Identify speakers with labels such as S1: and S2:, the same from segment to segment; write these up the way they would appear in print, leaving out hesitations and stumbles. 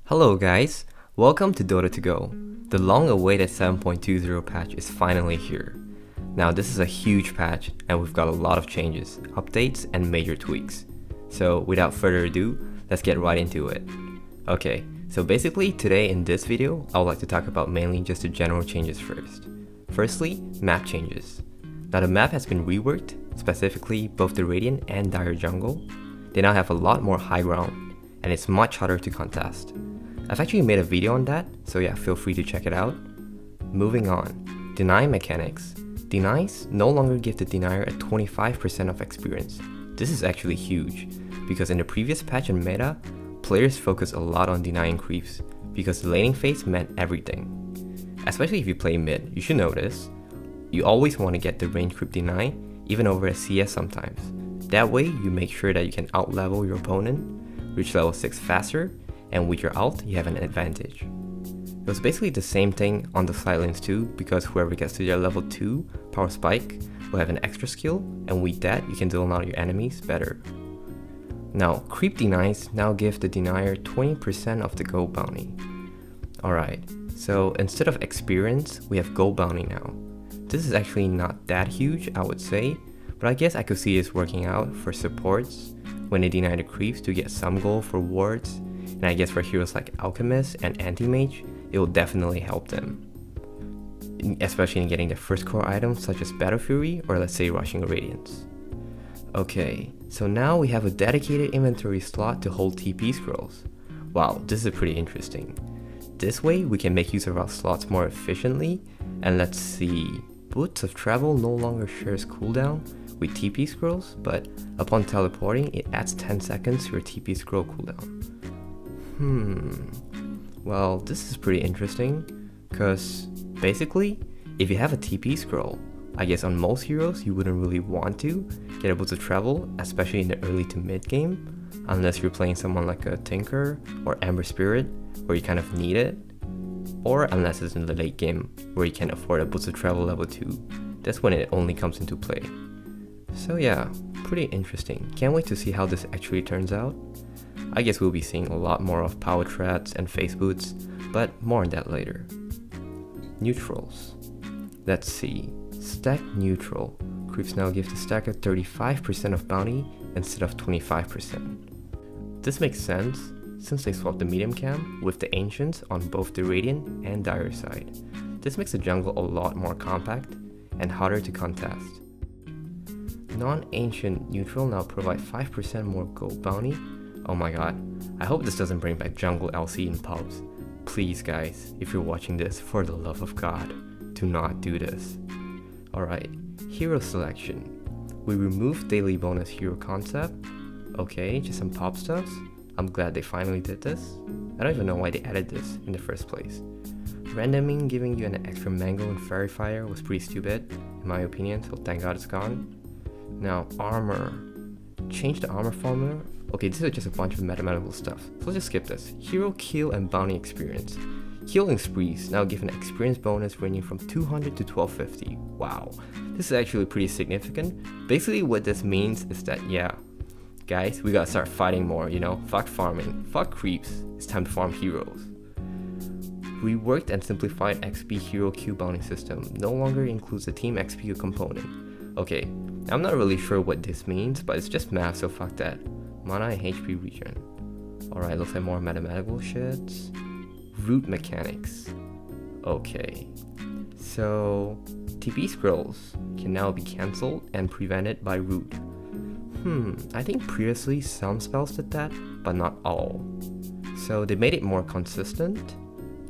S1: Hello guys, welcome to Dota to Go. The long-awaited 7.20 patch is finally here. Now this is a huge patch and we've got a lot of changes, updates and major tweaks. So without further ado, let's get right into it. Okay, so basically today in this video, I would like to talk about mainly just the general changes first. Firstly, map changes. Now the map has been reworked, specifically both the Radiant and Dire Jungle. They now have a lot more high ground, and it's much harder to contest. I've actually made a video on that, so yeah, feel free to check it out. Moving on, deny mechanics. Denies no longer give the denier a 25% of experience. This is actually huge, because in the previous patch and meta, players focus a lot on denying creeps, because the laning phase meant everything. Especially if you play mid, you should know this. You always want to get the range creep deny, even over a CS sometimes. That way, you make sure that you can outlevel your opponent, reach level 6 faster, and with your ult, you have an advantage. It was basically the same thing on the side lanes too, because whoever gets to their level 2 power spike will have an extra skill, and with that, you can deal out your enemies better. Now, creep denies now give the denier 20% of the gold bounty. Alright, so instead of experience, we have gold bounty now. This is actually not that huge, I would say, but I guess I could see this working out for supports when they deny the creeps to get some gold for wards, and I guess for heroes like Alchemist and Anti-Mage, it will definitely help them. Especially in getting the first core items such as Battle Fury or let's say Rushing Radiance. Okay, so now we have a dedicated inventory slot to hold TP scrolls. Wow, this is pretty interesting. This way we can make use of our slots more efficiently, and let's see, Boots of Travel no longer shares cooldown with TP scrolls, but upon teleporting it adds 10 seconds to your TP scroll cooldown. Well, this is pretty interesting, because basically, if you have a TP scroll, I guess on most heroes you wouldn't really want to get able to travel, especially in the early to mid game, unless you're playing someone like a Tinker or Ember Spirit, where you kind of need it, or unless it's in the late game, where you can afford a boost of travel level 2, that's when it only comes into play. So yeah, pretty interesting, can't wait to see how this actually turns out. I guess we'll be seeing a lot more of power treads and face boots, but more on that later. Neutrals. Let's see. Stack neutral. Creeps now give the stacker 35% of bounty instead of 25%. This makes sense since they swapped the medium cam with the ancients on both the Radiant and Dire side. This makes the jungle a lot more compact and harder to contest. Non-ancient neutral now provide 5% more gold bounty. Oh my god, I hope this doesn't bring back jungle LC in pubs. Please guys, if you're watching this, for the love of god, do not do this. Alright, hero selection. We removed daily bonus hero concept. Okay, just some pop stuffs. I'm glad they finally did this. I don't even know why they added this in the first place. Randoming giving you an extra mango and fairy fire was pretty stupid, in my opinion, so thank god it's gone. Now, armor. Change the armor formula. Okay, this is just a bunch of mathematical stuff, so let's just skip this. Hero kill and bounty experience. Healing sprees now give an experience bonus ranging from 200 to 1250. Wow, this is actually pretty significant. Basically what this means is that, yeah, guys, we gotta start fighting more, you know? Fuck farming, fuck creeps, it's time to farm heroes. Reworked and simplified XP hero Q bounty system no longer includes the team XP component. Okay, I'm not really sure what this means, but it's just math, so fuck that. Mana and HP regen. Alright, looks like more mathematical shits. Root mechanics. Okay. So, TP scrolls can now be cancelled and prevented by root. I think previously some spells did that, but not all. So they made it more consistent.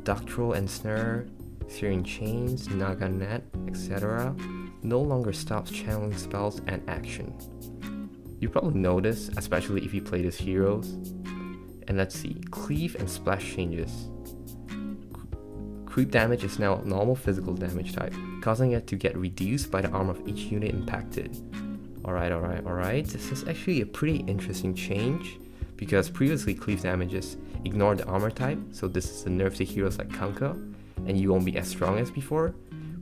S1: Doctoral Ensnare, Searing Chains, Naga Net, etc. no longer stops channeling spells and action. You probably know this, especially if you play as heroes. And let's see, Cleave and Splash changes. Creep damage is now normal physical damage type, causing it to get reduced by the armor of each unit impacted. Alright, this is actually a pretty interesting change, because previously Cleave damages ignored the armor type, so this is a nerf to heroes like Kanka, and you won't be as strong as before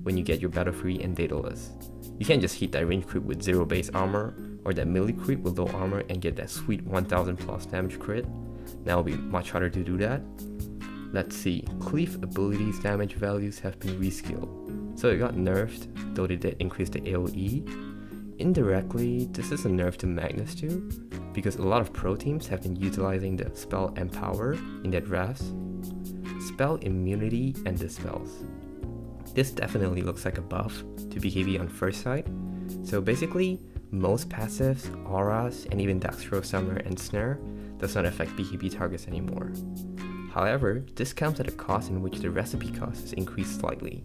S1: when you get your Battle Fury and Daedalus. You can't just hit that range creep with 0 base armor, or that melee creep with low armor and get that sweet 1000 plus damage crit. Now it'll be much harder to do that. Let's see, Cleave abilities damage values have been reskilled. So it got nerfed, though they did increase the AoE. Indirectly, this is a nerf to Magnus too, because a lot of pro teams have been utilizing the spell Empower in their drafts. Spell Immunity and Dispels. This definitely looks like a buff to BKB on first sight. So basically, most passives, auras, and even Darkthrow Summer and Snare does not affect BKB targets anymore. However, this comes at a cost in which the recipe cost is increased slightly.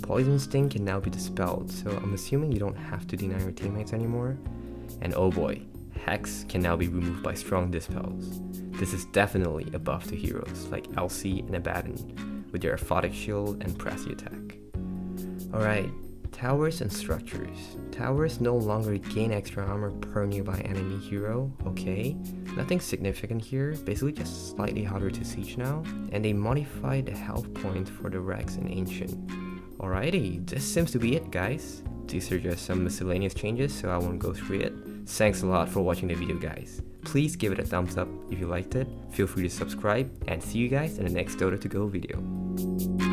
S1: Poison Sting can now be dispelled, so I'm assuming you don't have to deny your teammates anymore. And oh boy, Hex can now be removed by strong dispels. This is definitely a buff to heroes like LC and Abaddon with their Aphotic Shield and Pressy attack. Alright, towers and structures. Towers no longer gain extra armor per nearby enemy hero, okay. Nothing significant here, basically just slightly harder to siege now. And they modified the health points for the Rex and Ancient. Alrighty, this seems to be it guys. These are just some miscellaneous changes, so I won't go through it. Thanks a lot for watching the video guys. Please give it a thumbs up if you liked it, feel free to subscribe, and see you guys in the next Dota to Go video.